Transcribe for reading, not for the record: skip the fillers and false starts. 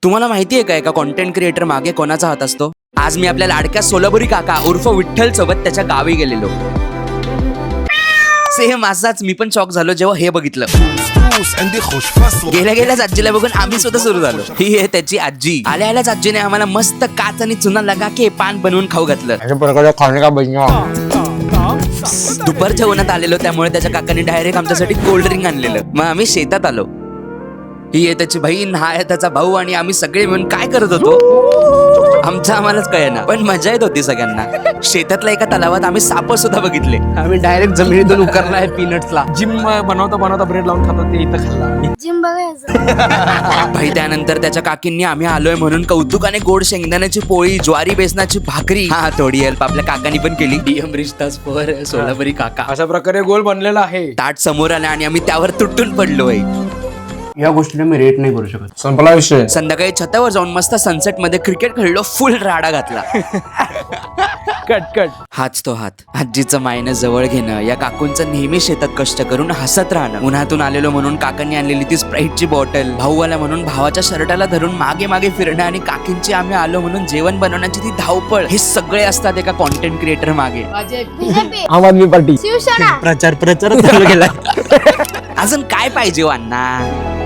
तुम्हाला माहिती आहे का एका कॉन्टेंट क्रिएटर मागे कोणाचा हात असतो? आज मी आपल्या लाडक्या सोलापुरी काका उर्फ विठ्ठल सोबत त्याच्या गावी गेलेलो. सेम असाच मी पण शॉक झालो जेव्हा हे बघितलं. गेल्या गेल्याच आजीला बघून आम्ही सुद्धा सुरू झालो. ही आहे त्याची आजी. आल्या आल्याच आजीने आम्हाला मस्त काच आणि चुना लगा के पान बनवून खाऊ घातलं. दुपारच्या उन्हात आलेलो त्यामुळे त्याच्या काकांनी डायरेक्ट आमच्यासाठी कोल्ड ड्रिंक आणलेलं. मग आम्ही शेतात आलो. ही आहे त्याची बहीण, हा आहे त्याचा भाऊ आणि आम्ही सगळे मिळून काय करत होतो आमचं आम्हालाच कळेना, पण मजा येत होती सगळ्यांना. शेतातल्या एका तलावात आम्ही साप सुद्धा बघितले. आम्ही डायरेक्ट जमिनीतून उकरलाय पीनट्सला. जिम बनवता ब्रेड लावून खातो ते इथं खाल्ला. जिम बघायचं भाई त्यानंतर त्याच्या काकींनी आम्ही आलोय म्हणून कौतुकाने गोड शेंगदाण्याची पोळी, ज्वारी बेसनाची भाकरी, हा थोडी हेल्प आपल्या काकांनी पण केली. डीएम रिश्तास फॉर सोलापुरी काका. अशा प्रकारे गोल बनलेला आहे. ताट समोर आला आणि आम्ही त्यावर तुटून पडलोय. या गोष्टीला मी रेट नाही करू शकत. संपला विषय. संध्याकाळी छतावर जाऊन मस्त सनसेट मध्ये क्रिकेट खेळलो, फुल राडा घातला. कट. हाच तो हात. आजीचं मायनं जवळ घेणं, या काकूंचं नेहमी शेतात कष्ट करून हसत राहणं, उन्हातून आलेलो म्हणून काकांनी आणलेली ती स्प्राईटची बॉटल, भाऊवाला म्हणून भावाच्या शर्टाला धरून मागे मागे फिरणं आणि काकींची आम्ही आलो म्हणून जेवण बनवण्याची ती धावपळ, हे सगळे असतात एका कॉन्टेंट क्रिएटर मागे. बीजेपी, आम आदमी पार्टी, शिवसेना. प्रचार चालू केला. अजून काय पाहिजे अण्णा?